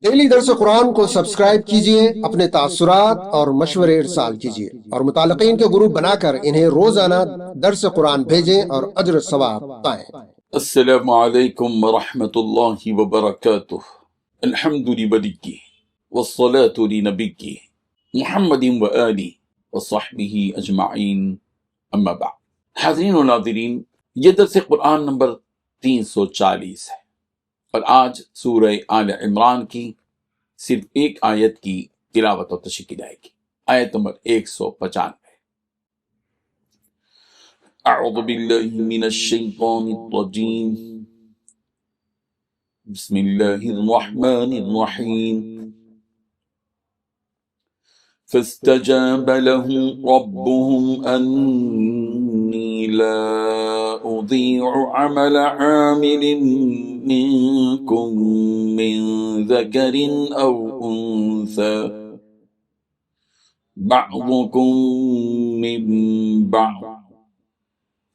Daily درس قرآن کو subscribe کیجئے، اپنے تاثرات اور مشورے ارسال کیجئے اور متعلقین کے گروپ بنا کر انہیں روزانہ درس قرآن بھیجیں اور اجر ثواب پائیں۔ السلام علیکم ورحمۃ اللہ وبرکاتہ۔ الحمد للہ والصلاة لنبی محمد وآلہ وصحبہ اجمعین، اما بعد۔ حاضرین و ناظرین، یہ درس قرآن نمبر 340 ہے اور آج سورہ آل عمران کی صرف ایک آیت کی تلاوت و تشریح کی جائے گی، آیت نمبر 195۔ اعوذ باللہ من الشیطان الرجیم، بسم اللہ الرحمن الرحیم۔ فاستجاب لهم ربهم أني لا أضيع عمل عامل منكم من ذكر أو أنثى بعضكم من بعض،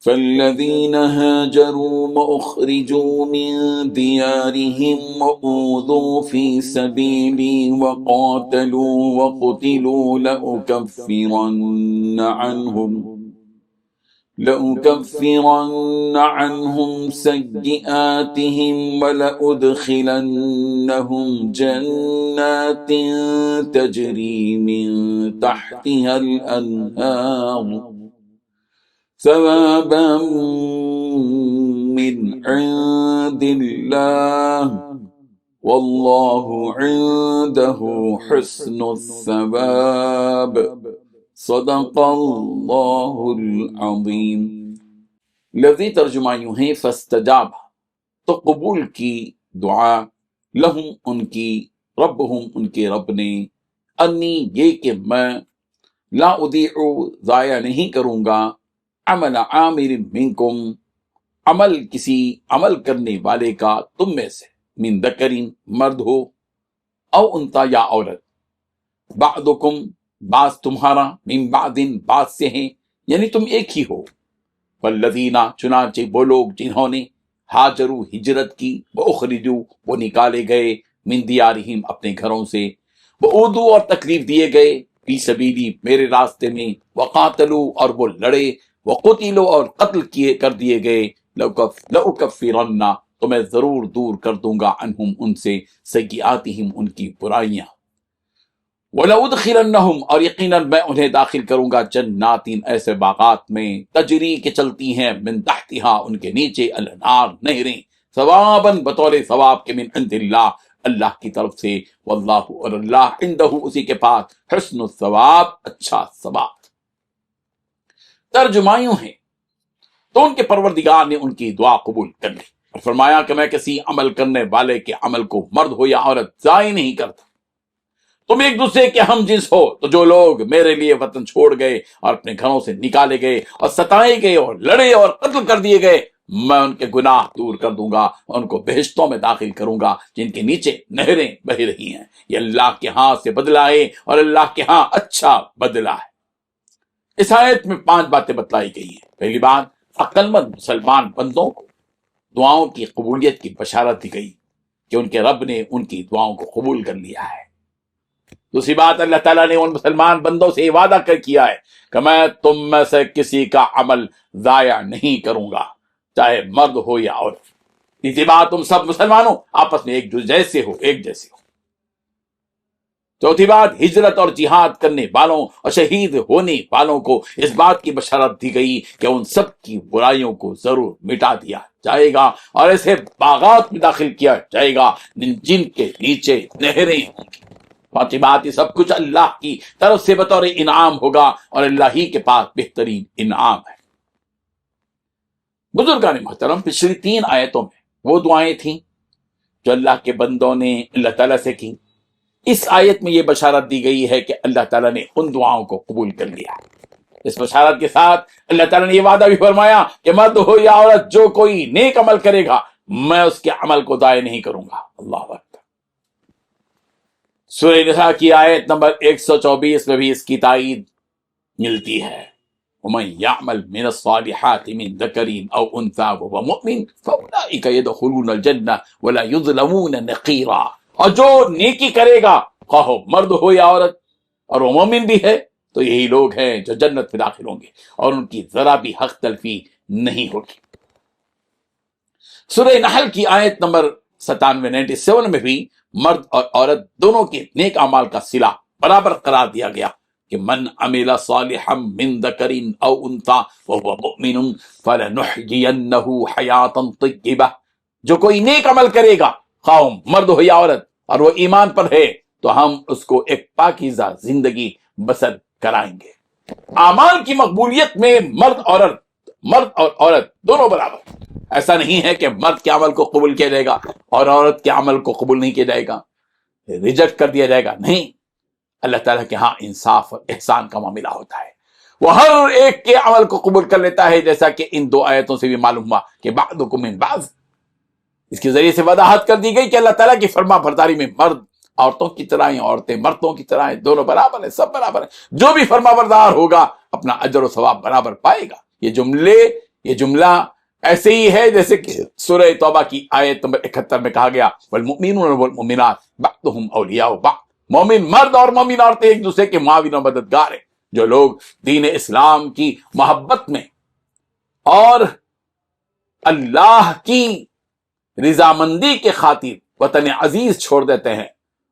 فالذين هاجروا وأخرجوا من ديارهم وأوذوا في سبيلي وقاتلوا وقتلوا لأكفرن عنهم سيئاتهم ولأدخلنهم جنات تجري من تحتها الأنهار ثوابا من عند الله والله عنده حسن الثواب، صدق اللہ العظیم۔ لفظی ترجمہ یوں ہے، فاستجاب تو قبول کی دعا، لہم ان کی، ربہم ان کے رب نے، انی یہ کہ میں، لا اضیع ضائع نہیں کروں گا، عمل عامل منکم عمل کسی عمل کرنے والے کا تم میں سے، من ذکرین مرد ہو، او انتا یا عورت، بعضکم بعض تمہارا، من بعضن بعض سے ہیں، یعنی تم ایک ہی ہو۔ والذین چنانچہ وہ لوگ جنہوں نے ہاجروا ہجرت کی، واخرجوا وہ نکالے گئے، من دیارہم اپنے گھروں سے، واوذوا اور تکلیف دیے گئے، فی سبیلی میرے راستے میں، وقاتلوا اور وہ لڑے، وقتلوا اور قتل کیے کر دیے گئے، لأکفرن تو میں ضرور دور کر دوں گا، عنہم ان سے، سیئاتہم ان کی برائیاں، وَلَأُدْخِلَنَّهُمْ اور یقیناً میں انہیں داخل کروں گا، جناتین ایسے باغات میں، تجری کے چلتی ہیں، من تحتہا ان کے نیچے، الانہار نہریں، ثواباً بطور ثواب کے، من عند اللہ اللہ کی طرف سے، واللہ اور اللہ عندہ اسی کے پاس، حسن الثواب اچھا ثواب۔ ترجمہ یوں ہے، تو ان کے پروردگار نے ان کی دعا قبول کر لی اور فرمایا کہ میں کسی عمل کرنے والے کے عمل کو، مرد ہو یا عورت، ضائع نہیں کرتا۔ تم ایک دوسرے کے ہم جنس ہو، تو جو لوگ میرے لیے وطن چھوڑ گئے اور اپنے گھروں سے نکالے گئے اور ستائے گئے اور لڑے اور قتل کر دیے گئے، میں ان کے گناہ دور کر دوں گا اور ان کو بہشتوں میں داخل کروں گا جن کے نیچے نہریں بہہ رہی ہیں۔ یہ اللہ کے ہاں سے بدلہ ہے اور اللہ کے ہاں اچھا بدلہ ہے۔ اس آیت میں 5 باتیں بتلائی گئی ہیں۔ پہلی بات، عقل مند مسلمان بندوں کو دعاؤں کی قبولیت کی بشارت دی گئی کہ ان کے رب نے ان کی دعاؤں کو قبول کر لیا ہے۔ دوسری بات، اللہ تعالیٰ نے ان مسلمان بندوں سے وعدہ کر کیا ہے کہ میں تم میں سے کسی کا عمل ضائع نہیں کروں گا، چاہے مرد ہو یا عورت۔ تیسری بات، تم سب مسلمانوں آپس میں ایک جیسے ہو، ایک جیسے ہو۔ چوتھی بات، ہجرت اور جہاد کرنے والوں اور شہید ہونے والوں کو اس بات کی بشارت دی گئی کہ ان سب کی برائیوں کو ضرور مٹا دیا جائے گا اور ایسے باغات میں داخل کیا جائے گا جن کے نیچے نہریں ہوں گی۔ پانچویں بات، یہ سب کچھ اللہ کی طرف سے بطور انعام ہوگا اور اللہ ہی کے پاس بہترین انعام ہے۔ بزرگان محترم، پچھلی 3 آیتوں میں وہ دعائیں تھیں جو اللہ کے بندوں نے اللہ تعالیٰ سے کی۔ اس آیت میں یہ بشارت دی گئی ہے کہ اللہ تعالیٰ نے ان دعاؤں کو قبول کر لیا۔ اس بشارت کے ساتھ اللہ تعالیٰ نے یہ وعدہ بھی فرمایا کہ مرد ہو یا عورت، جو کوئی نیک عمل کرے گا میں اس کے عمل کو ضائع نہیں کروں گا۔ اللہ اکبر۔ سورہ نساء کی آیت نمبر 124 میں بھی اس کی تائید ملتی ہے۔ وَمَن يَعْمَلْ مِنَ الصَّالِحَاتِ مِن ذَكَرٍ أَوْ أُنثَىٰ وَهُوَ مُؤْمِنٌ فَأُولَٰئِكَ يَدْخُلُونَ الْجَنَّةَ وَلَا يُظْلَمُونَ نَقِيرًا۔ اور جو نیکی کرے گا خواہ وہ مرد ہو یا عورت اور وہ مومن بھی ہے تو یہی لوگ ہیں جو جنت میں داخل ہوں گے اور ان کی ذرا بھی حق تلفی نہیں ہوگی۔ سورہ نحل کی آیت نمبر 97 میں بھی مرد اور عورت دونوں کے نیک اعمال کا صلہ برابر قرار دیا گیا کہ من عمل صالحا من ذکر او انثى وهو مؤمن فلنحيينه حیاتا طیبہ، جو کوئی نیک عمل کرے گا خواہ مرد ہو یا عورت اور وہ ایمان پر ہے تو ہم اس کو ایک پاکیزہ زندگی بسر کرائیں گے۔ اعمال کی مقبولیت میں مرد اور عورت دونوں برابر۔ ایسا نہیں ہے کہ مرد کے عمل کو قبول کیا جائے گا اور عورت کے عمل کو قبول نہیں کیا جائے گا، ریجیکٹ کر دیا جائے گا، نہیں۔ اللہ تعالیٰ کے ہاں انصاف اور احسان کا معاملہ ہوتا ہے، وہ ہر ایک کے عمل کو قبول کر لیتا ہے، جیسا کہ ان دو آیتوں سے بھی معلوم ہوا کہ بعضکم من بعض، اس کے ذریعے سے وضاحت کر دی گئی کہ اللہ تعالیٰ کی فرما برداری میں مرد عورتوں کی طرح ہیں، عورتیں مردوں کی طرح ہیں، دونوں برابر ہیں، سب برابر ہیں۔ جو بھی فرما بردار ہوگا اپنا اجر و ثواب برابر پائے گا۔ یہ جملہ ایسے ہی ہے جیسے کہ سورہ توبہ کی آیت نمبر 71 میں کہا گیا والمؤمنون والمؤمنات بعضهم اولیاء بعض، مومن مرد اور مومن عورتیں ایک دوسرے کے معاون و مددگار ہیں۔ جو لوگ دین اسلام کی محبت میں اور اللہ کی رضامندی کے خاطر وطن عزیز چھوڑ دیتے ہیں،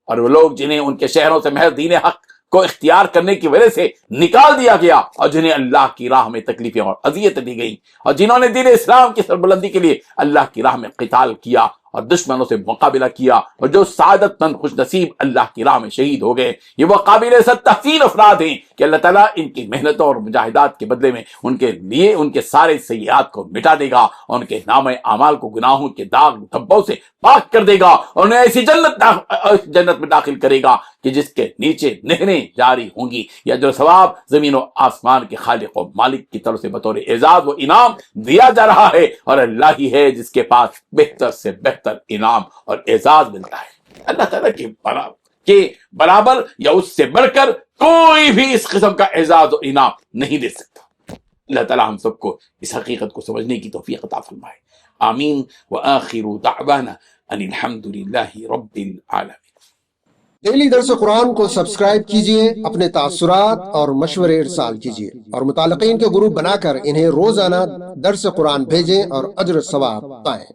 اور وہ لوگ جنہیں ان کے شہروں سے محض دین حق کو اختیار کرنے کی وجہ سے نکال دیا گیا اور جنہیں اللہ کی راہ میں تکلیفیں اور اذیتیں دی گئیں، اور جنہوں نے دین اسلام کی سربلندی کے لیے اللہ کی راہ میں قتال کیا اور دشمنوں سے مقابلہ کیا، اور جو سعادت مند خوش نصیب اللہ کی راہ میں شہید ہو گئے، یہ وہ قابل عزت تحسین افراد ہیں کہ اللہ تعالیٰ ان کی محنتوں اور مجاہدات کے بدلے میں ان کے لیے ان کے سارے سیئات کو مٹا دے گا اور ان کے نام اعمال کو گناہوں کے داغ دھبوں سے پاک کر دے گا اور انہیں ایسی جنت میں داخل کرے گا کہ جس کے نیچے نہریں جاری ہوں گی۔ یا جو ثواب زمین و آسمان کے خالق و مالک کی طرف سے بطور اعزاز و انعام دیا جا رہا ہے، اور اللہ ہی ہے جس کے پاس بہتر سے بہتر انعام اور اعزاز ملتا ہے۔ اللہ تعالیٰ کے برابر یا اس سے بڑھ کر کوئی بھی اس قسم کا اعزاز و انعام نہیں دے سکتا۔ اللہ تعالیٰ ہم سب کو اس حقیقت کو سمجھنے کی توفیق عطا فرمائے، آمین۔ وآخر دعوانا ان الحمد للہ رب العالمین۔ ڈیلی درس قرآن کو سبسکرائب کیجئے، اپنے تاثرات اور مشورے ارسال کیجئے، اور متعلقین کے گروپ بنا کر انہیں روزانہ درس قرآن بھیجیں اور اجر ثواب پائیں۔